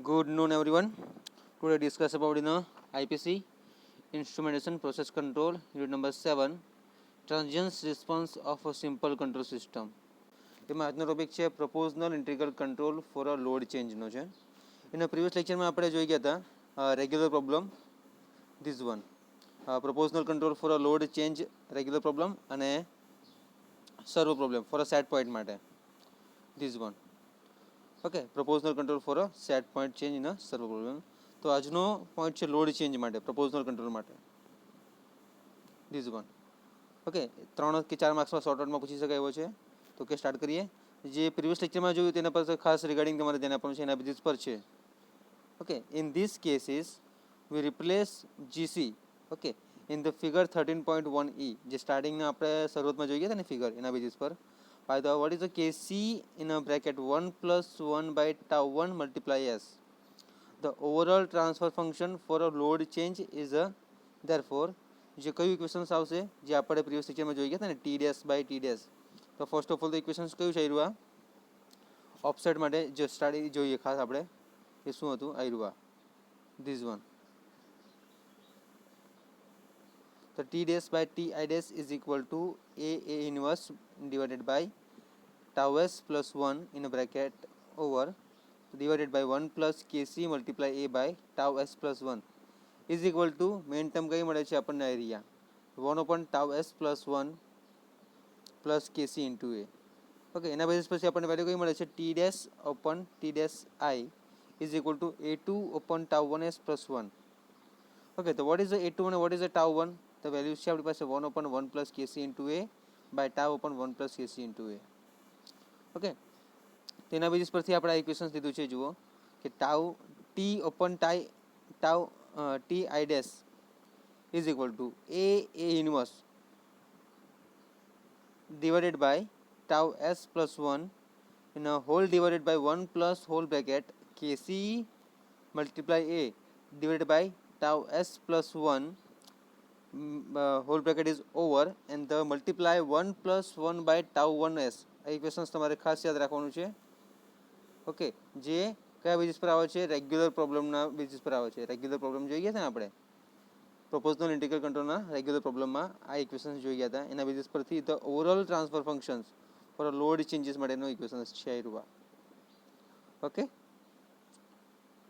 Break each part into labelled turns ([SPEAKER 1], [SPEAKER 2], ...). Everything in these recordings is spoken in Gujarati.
[SPEAKER 1] Good noon, everyone. Today discuss about IPC Instrumentation Process Control Unit number 7 Transient Response of a Simple Control System. એમાં આજનો ટોપિક છે proportional integral control for a load ચેન્જનો છે. એના પ્રીવિયસ લેક્ચરમાં આપણે જોઈ ગયા હતા regular problem this one proportional control for a load change regular problem અને servo problem for a set point માટે this one. Okay, proportional control for a set point change in a servo problem. તો આજનો પોઈન્ટ છે લોડ ચેન્જ માટે પ્રપોઝનલ કંટ્રોલ માટે ધીસ વન. ઓકે, 3 કે 4 માર્ક્સમાં શોર્ટઆઉટમાં પૂછી શકાય એવો છે. તો કે સ્ટાર્ટ કરીએ. જે પ્રીવિયસ લેક્ચરમાં જોયું તેના પર ખાસ રિગાર્ડિંગ તમારે ધ્યાન આપવાનું છે, એના બેઝિસ પર છે. Okay, in this cases we replace GC okay in the figure 13.1e જે સ્ટાર્ટિંગના આપણે શરૂઆતમાં જોઈ ગયા હતા ને ફિગર, એના બેઝિસ પર by the what is the kc in a bracket 1 plus 1 by tau 1 multiply s. The overall transfer function for a load change is a therefore જે કયું ઇક્વેશન્સ આવશે જે આપણે પ્રીવિયસ લેક્ચરમાં જોઈ ગયા હતા ને t dash by t dash. તો ફર્સ્ટ ઓફ ઓલ તો ઇક્વેશન્સ કયું છે આયરુઆ ઓફસેટ માટે જે સ્ટાર્ટિંગ જોઈએ ખાસ આપણે એ શું હતું આયરુઆ ધીસ વન. તો t dash by t I dash is equal to a inverse divided by tau s plus 1 in a bracket over divided by 1 plus kc multiply a by tau s plus 1 is equal to main term કઈ મળે છે આપણને area 1 upon tau s plus 1 plus kc into a. Okay, એના બેઝિસ પછી આપણને વેલ્યુ કઈ મળે છે t dash upon t dash I is equal to a2 upon tau 1s plus 1. Okay, તો what is the a2 અને what is the tau 1? તો વેલ્યુ છે આપણી પાસે 1 upon 1 plus kc into a by tau upon 1 plus kc into a. Okay, તેના બેઝિસ પરથી આપણે આ ઇક્વેશન્સ લીધું છે. જુઓ કે tau T open tau T I dash is equal two A inverse divided by tau s plus 1 in a whole divided by 1 plus whole bracket kc multiply a divided by tau s plus 1 whole bracket is over and the multiply 1 plus 1 by tau 1s. આ ઇક્વેશન્સ તમારે ખાસ યાદ રાખવાનું છે. ઓકે, જે કયા બેઝિસ પર આવે છે રેગ્યુલર પ્રોબ્લેમના બેઝિસ પર આવે છે. રેગ્યુલર પ્રોબ્લેમ જોઈ ગયા હતા ને આપણે પ્રોપોઝનલ ઇન્ટિગ્રલ કંટ્રોલના રેગ્યુલર પ્રોબ્લેમમાં આ ઇક્વેશન્સ જોઈ ગયા હતા. એના બેઝિસ પરથી the overall transfer functions for load changes માટેનો ઇક્વેશન્સ છે આયરુઆ. ઓકે,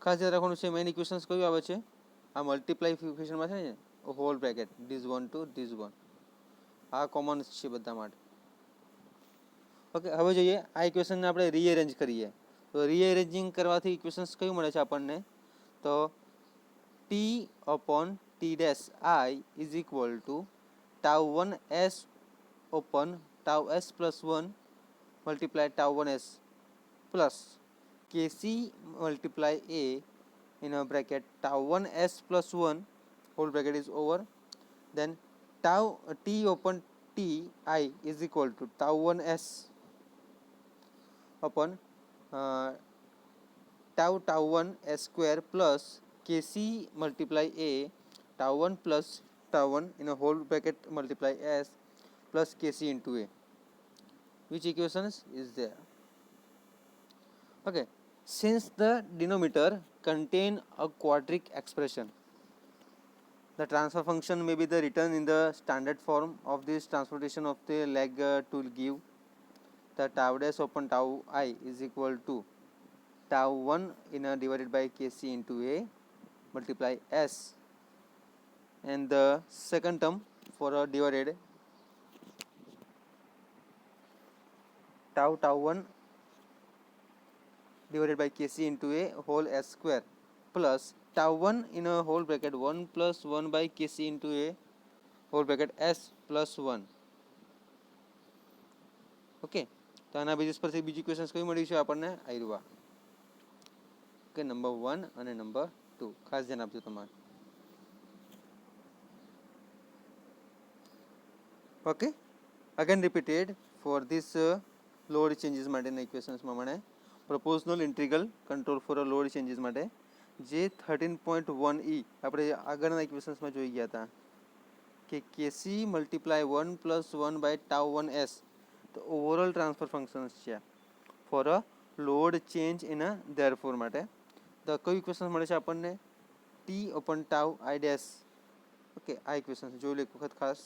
[SPEAKER 1] ખાસ યાદ રાખવાનું છે મેઇન ઇક્વેશન્સ કયું આવે છે આ મલ્ટીપ્લાય ઇક્વેશનમાં છે ને whole bracket this 1 to this 1 આ કોમન છે બધા માટે. ઓકે, હવે જોઈએ આ ઇક્વેશનને આપણે રીએરેન્જ કરીએ. તો રીએરેન્જિંગ કરવાથી ઇક્વેશન્સ કયું મળે છે આપણને તો T upon T dash I is equal to tau 1s open tau s plus 1 multiply tau 1s plus KC multiply A in a bracket tau 1s plus 1 whole bracket is over, then tau t upon t I is equal to tau 1s upon tau 1 s square plus kc multiply a tau 1 plus tau 1 in a whole bracket multiply s plus kc into a. Which equations is there? Okay, since the denominator contain a quadratic expression, the transfer function may be the written in the standard form of this transportation of the leg to give the tau dash upon tau I is equal to tau 1 in a divided by kc into a multiply s, and the second term for a divided tau 1 divided by kc into a whole s square plus tau 1 in a whole bracket 1 plus 1 by kc into a whole bracket s plus 1. Okay, તો આના બેઝિસ પરથી બીજી ક્વેશ્ચન્સ કઈ મળી છે આપણને આયરુઆ. ઓકે, નંબર 1 અને નંબર 2 ખાસ ધ્યાન આપજો તમારે. Okay, again repeated for this load changes માટેના ઇક્વેશન્સમાં મને proportional integral control for load changes માટે જે 13.1e આપણે આગળના ઇક્વેશન્સમાં જોઈ ગયા હતા કે KC multiply 1 plus 1 by tau 1s તો ઓવરઓલ ટ્રાન્સફર ફંક્શન્સ છે for a load change in a therefore માટે ધ કયું ઇક્વેશન મળે છે આપણને? T open tau I dash. Okay, આ ઇક્વેશન જોઈ લો એક વખત ખાસ.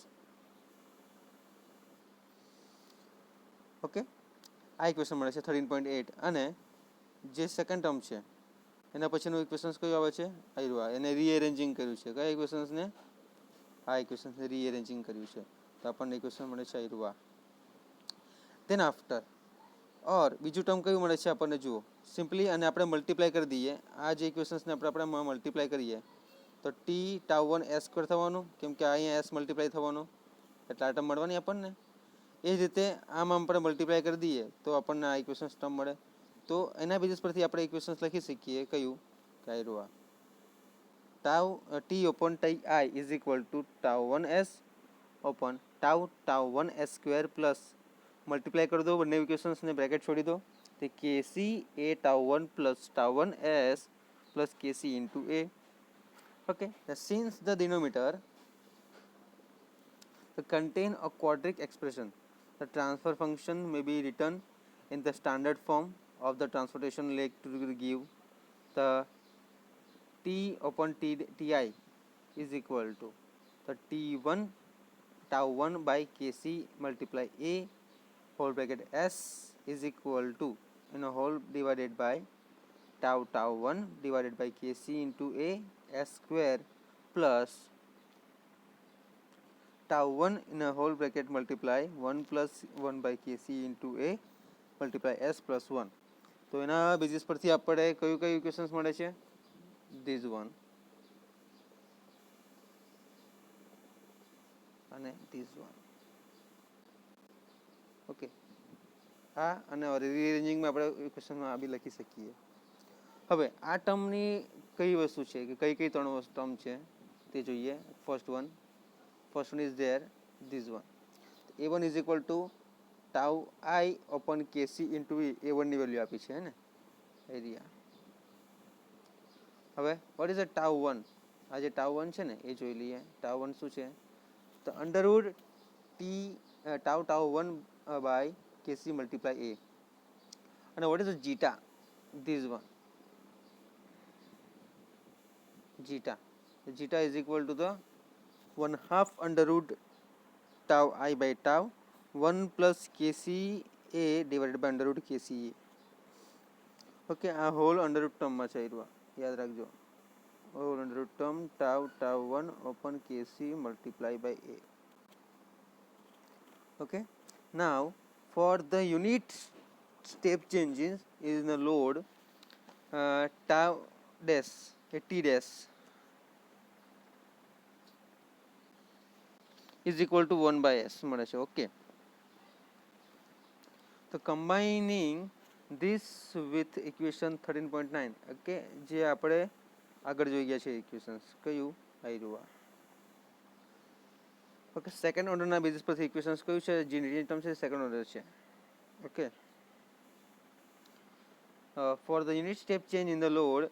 [SPEAKER 1] ઓકે, આ ઇક્વેશન મળે છે 13.8. અને જે સેકન્ડ ટર્મ છે એના પછીનું ઇક્વેશન્સ કયું આવે છે? આવ્યું. એને રીએરેન્જિંગ કર્યું છે. કયા ઇક્વેશન્સને? આ ઇક્વેશન્સને રીએરેન્જિંગ કર્યું છે. તો આપણને ઇક્વેશન મળે છે આવ્યું. દેન આફ્ટર ઓર બીજું ટર્મ કયું મળે છે આપણને? જુઓ સિમ્પલી, અને આપણે મલ્ટીપ્લાય કરી દઈએ. આ જે ઇક્વેશન્સને આપણે મલ્ટીપ્લાય કરીએ તો ટી ટાઉ 1 એસ સ્ક્વેર થવાનું, કેમ કે અહીંયા એસ મલ્ટીપ્લાય થવાનું, એટલે આ ટર્મ મળવાની આપણને. એ જ રીતે આમ આપણે મલ્ટીપ્લાય કરી દઈએ તો આપણને આ ઇક્વેશન્સ ટર્મ મળે. તો એના બેઝિસ પરથી આપણે ઇક્વેશન્સ લખી શકીએ. કયું? કાયરું. Tau T open T I is equal to tau 1 S open tau 1 S square plus multiply કરી દો બંને ઇક્વેશન્સને, બ્રેકેટ છોડી દો. તો KC A tau 1 plus tau 1 S plus KC into A. Okay, since the denominator contain a quadratic expression, the transfer function may be written in the standard form of the transportation leg to give the t upon ti is equal to the t1 tau 1 by kc multiply a whole bracket s is equal to in a whole divided by tau 1 divided by kc into a s square plus tau 1 in a whole bracket multiply 1 plus 1 by kc into a multiply s plus 1. તો એના બેઝિસ પરથી આપણે કયું કયું ઇક્વેશન્સ મળે છે? ધીઝ વન અને ધીઝ વન. ઓકે, આ અને રીઅરેન્જિંગમાં આપણે ઇક્વેશનમાં આ બી લખી શકીએ. હવે આ ટર્મની કઈ વસ્તુ છે કે કઈ કઈ ત્રણ ટર્મ છે તે જોઈએ. First one is there, this one. a1 is equal to tau I upon kc into e. a1 ની વેલ્યુ આપી છે ને એરિયા. હવે what is a tau 1? આ જે tau 1 છે ને એ જોઈ લઈએ. tau 1 શું છે? તો under route t tau 1 by kc multiply a. અને what is the zeta? This one zeta is equal to the 1/2 under root tau I by tau 1 plus kc a divided by under root kc a. Okay, આ હોલ અંડર રૂટ ટર્મમાં છે, યાદ રાખજો. Whole under root term tau 1 upon kc multiply by a. Okay, now for the unit step changes in the load tau dash t dash is equal to 1 by s મળે છે. ઓકે, તો કમ્બાઇનિંગ this with equation 13.9. ઓકે, જે આપણે આગળ જોઈ ગયા છે ઇક્વેશન્સ. કયું? આવ્યું. ઓકે, સેકન્ડ ઓર્ડરના બેઝિસ પરથી ઇક્વેશન્સ કયું છે? જે નીચેની ટર્મ છે સેકન્ડ ઓર્ડર છે. Okay, for the unit step change in the load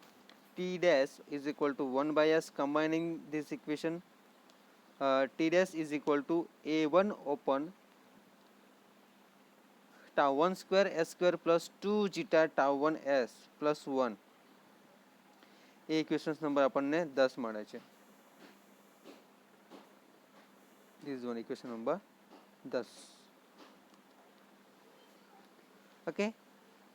[SPEAKER 1] t dash is equal to 1 by s. Combining this equation t dash is equal to a1 upon tau 1 square s square plus 2 zeta tau 1 s plus 1. A equations number આપણને 10 મળે છે. This is one equation number 10. Okay,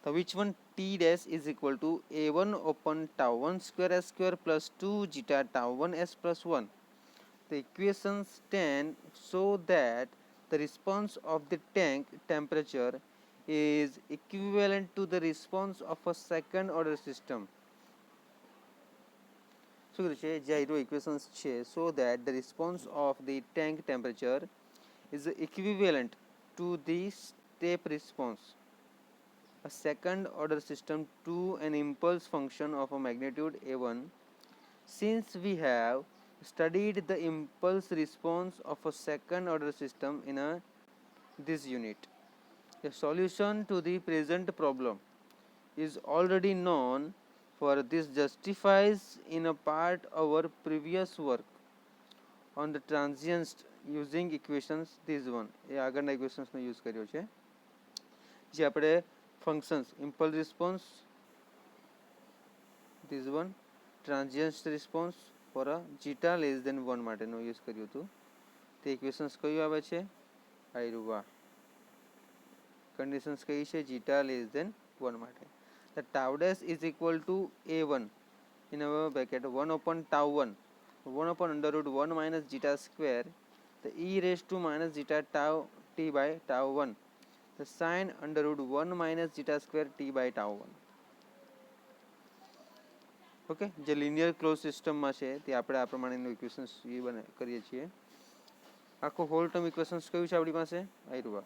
[SPEAKER 1] so which one? T dash is equal to a1 upon tau 1 square s square plus 2 zeta tau 1 s plus 1. The equations stand so that the response of the tank temperature is equivalent to the response of a second order system. શું છે? જે આ ઇક્વેશન્સ છે so that the response of the tank temperature is equivalent to the step response a second order system to an impulse function of a magnitude a1. Since we have studied the impulse response of a second order system in this unit, the solution to the present problem is already known, for this justifies in a part our previous work on the transients using equations. This one એ આગળના ઇક્વેશન્સનો યુઝ કર્યો છે, જે આપણે functions impulse response this one transient response for a zeta less than 1 માટેનો યુઝ કર્યું હતું. તે ઇક્વેશન્સ કયું આવે છે? આયરુવા. કન્ડિશન્સ કઈ છે? zeta less than 1 માટે. The tau dash is equal to a1 in a bracket 1 upon tau 1 1 upon under root 1 minus zeta square the e raised to minus zeta tau t by tau 1 the sine under root 1 minus zeta square t by tau 1. Okay, જે લિનિયર ક્લોઝ સિસ્ટમમાં છે તે આપણે આ પ્રમાણેનું ઇક્વેશન્સ કરીએ છીએ. આખો હોલ ટર્મ ઇક્વેશન્સ કયું છે આપણી પાસે? આયરુવા.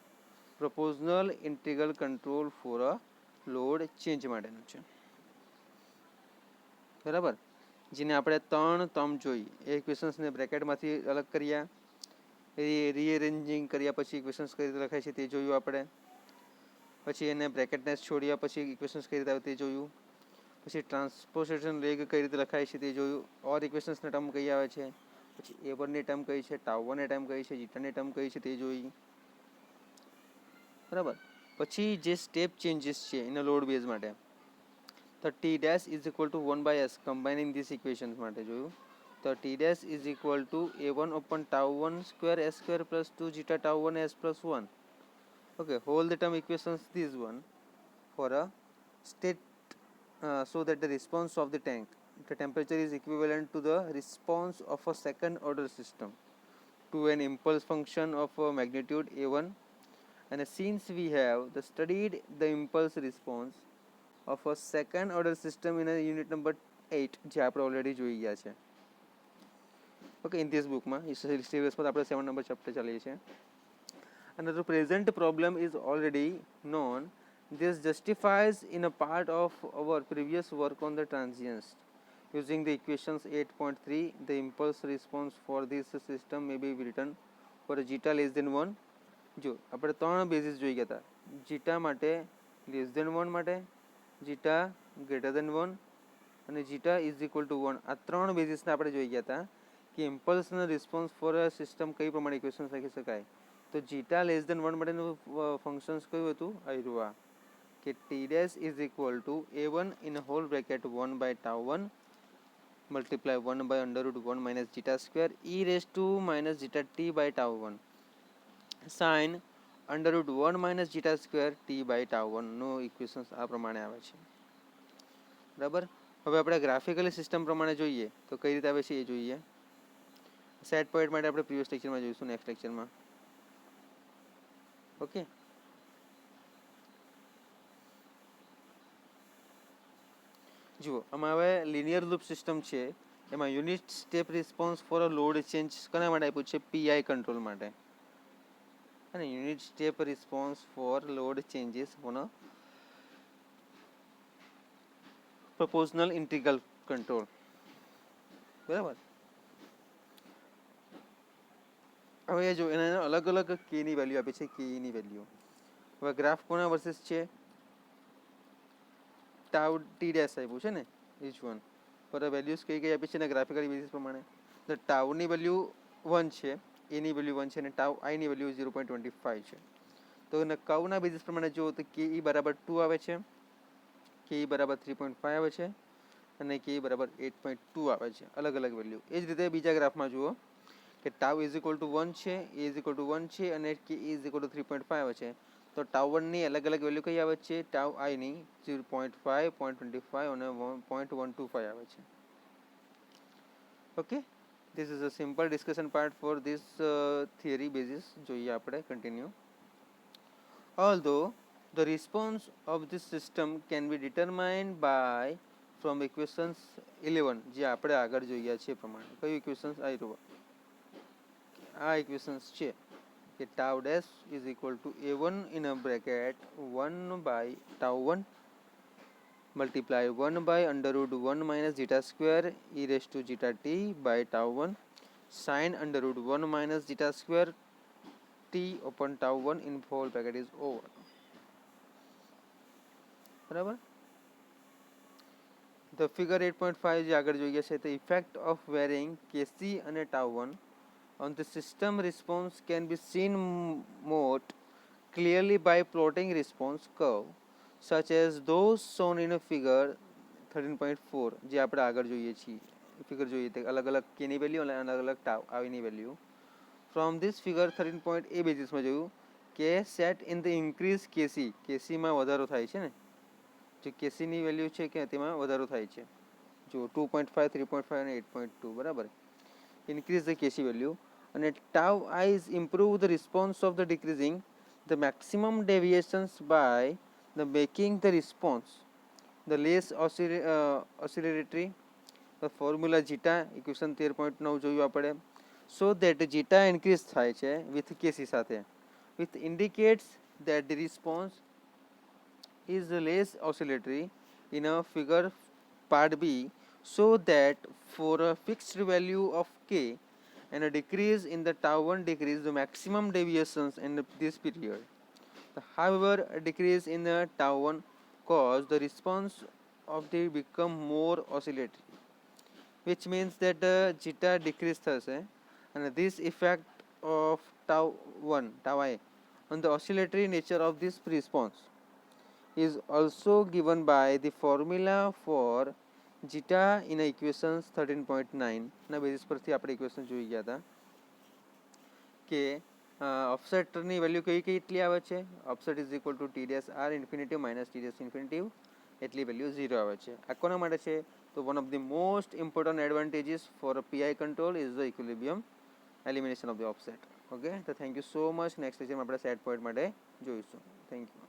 [SPEAKER 1] Proportional integral control for a load change માટેનું છે, બરાબર. જેને આપણે 3 ટર્મ જોઈ એ ઇક્વેશન્સને બ્રેકેટમાંથી અલગ કર્યા, રીએરેન્જિંગ કર્યા પછી ઇક્વેશન્સ કઈ રીતે લખાય છે તે જોયું આપણે. પછી એને બ્રેકેટને છોડ્યા પછી ઇક્વેશન્સ કઈ રીતે આવે તે જોયું. પછી ટ્રાન્સપોઝિશન લેગ કઈ રીતે લખાય છે તે જોયું. ઓર ઇક્વેશન્સની ટર્મ કઈ આવે છે, પછી a1ની ટર્મ કઈ છે, tau 1ની ટર્મ કઈ છે, જીટાની ટર્મ કઈ છે તે જોઈ, બરાબર. પછી જે સ્ટેપ ચેન્જીસ છે એના લોડ બેઝ માટે તો t dash is equal to 1 by s combining this equations માટે જોયું. તો t dash is equal to a1 upon tau 1 square s square plus 2 zeta tau 1 s plus 1. Okay, hold the term equations this one for a state so that the response of the tank, the temperature is equivalent to the response of a second order system to an impulse function of magnitude a1. And since we have studied the impulse response of a second order system in a unit number 8 જે આપણે ઓલરેડી જોઈ ગયા છે. ઓકે, ઇન ધીસ બુકમાં સિલેબસમાં આપણે 7 નંબર ચેપ્ટર ચાલીએ છીએ. And the present problem is already known. This justifies in a part of our previous work on the transients. Using the equations 8.3, the impulse response for this system may be written for a zeta less than 1. જો આપણે 3 બેઝિસ જોઈ ગયા હતા, જીટા માટે લેસ ધેન 1 માટે, જીટા ગ્રેટર ધેન 1 અને જીટા ઇઝ ઇક્વલ ટુ 1. આ 3 બેઝિસને આપણે જોઈ ગયા હતા કે ઇમ્પલ્સનો રિસ્પોન્સ ફોર અ સિસ્ટમ કઈ પ્રમાણે ઇક્વેશન્સ લખી શકાય. તો જીટા લેસ ધેન 1 માટેનું ફંક્શન્સ કયું હતું? આયરુવા. કે T dash is equal to a1 in whole bracket 1 by tau 1 multiply 1 by under root 1 minus zeta square e raise to minus zeta t by tau 1 sine under root 1 minus zeta square T by tau 1 નો ઇક્વેશન્સ આ પ્રમાણે આવે છે, બરાબર. હવે આપણે ગ્રાફિકલી સિસ્ટમ પ્રમાણે જોઈએ તો કઈ રીતે આવે છે એ જોઈએ. સેટ પોઈન્ટ માટે આપણે પ્રીવિયસ લેક્ચરમાં જોઈશું, નેક્સ્ટ લેક્ચરમાં. ઓકે, જુઓ આમાં હવે લિનિયર લૂપ સિસ્ટમ છે, એમાં unit step response for a load change કોના માટે આપ્યું છે? પીઆઈ કંટ્રોલ માટે. અને unit step response for load changes on a proportional integral control, બરાબર. હવે જો એને અલગ અલગ કે ની વેલ્યુ આપી છે, કે ની વેલ્યુ. હવે ગ્રાફ કોના વર્સિસ છે? ટાઉ ટી ડેશ આપ્યું છે ને, ઇચ વન પર વેલ્યુઝ કઈ કઈ આપી છે ને ગ્રાફિકલી બેસિસ પ્રમાણે. તો ટાઉની વેલ્યુ 1 છે, એની વેલ્યુ 1 છે અને ટાઉ આઈની વેલ્યુ 0.25 છે. તો એને કર્વના બેસિસ પ્રમાણે જુઓ તો કે ઈ બરાબર 2 આવે છે, કે ઈ બરાબર 3.5 આવે છે અને કે ઈ બરાબર 8.2 આવે છે, અલગ અલગ વેલ્યુ. એ જ રીતે બીજા ગ્રાફમાં જુઓ કે ટાઉ ઇઝ ઇક્વલ ટુ 1 છે, એ ઇઝ ઇક્વલ ટુ 1 છે અને કે ઇઝ ઇક્વલ ટુ 3.5 આવે છે. તો ટાઉ 1ની અલગ અલગ વેલ્યુ કઈ આવે છે? ટાઉ આઈની 0.5, 0.25 અને 1.125 આવે છે. Okay, this is a simple discussion part for this theory basis. જોઈએ આપણે continue. Although the response of this system can be determined by from equations 11 જે આપણે આગળ જોઈ ગયા છે પ્રમાણે. કયું ઇક્વેશન્સ? આ ઇક્વેશન્સ છે કે tau dash is equal to a1 in a bracket 1 by tau 1 multiply 1 by under root 1 minus zeta square e raised to zeta t by tau 1 sin under root 1 minus zeta square t upon tau 1 in whole bracket is over, બરાબર. The figure 8.5 જે આગળ જોઈ ગયા છે the effect of varying kc અને tau 1 on the system response can be seen more clearly by plotting response curve such as those shown in a figure 13.4 જે આપણે આગળ જોઈએ છીએ ફિગર જોઈએ તે અલગ અલગ કેની વેલ્યુ અને અલગ અલગ ટાઉ આવીની value. From this figure 13.a બેઝિસમાં જોયું કે set in the increase KC, કેસીમાં વધારો થાય છે ને, જે કેસીની વેલ્યુ છે કે તેમાં વધારો થાય છે. જો 2.5, 3.5 અને 8.2 બરાબર. ઇન્ક્રીઝ ધ કેસી વેલ્યુ અને tau I is improve the response of the decreasing the maximum deviations by the making the response the less oscillatory. The formula zeta equation 13.9 જોયું આપણે. સો દેટ જીટા ઇન્ક્રીઝ થાય છે વિથ કેસી સાથે, with indicates that the response is less oscillatory in a figure part B, so that for a fixed value of k and a decrease in the tau 1 decrease the maximum deviations in this period. However, a decrease in the tau 1 cause the response of the become more oscillatory, which means that the zeta decrease થશે and this effect of tau 1 tau I on the oscillatory nature of this response is also given by the formula for zeta in equations 13.9 ના બેઝિસ પરથી આપણે ઇક્વેશન જોઈ ગયા હતા કે ઓફસેટની વેલ્યુ કેટલી આવે છે. Offset is equal to T dash R infinitive minus T dash infinitive, એટલી વેલ્યુ 0 આવે છે. આ કોના માટે છે? તો one of the most important advantages for PI control is the equilibrium elimination of the offset. Okay, તો thank you so much. Next લેક્ચરમાં આપણે સેટ પોઈન્ટ માટે જોઈશું. Thank you.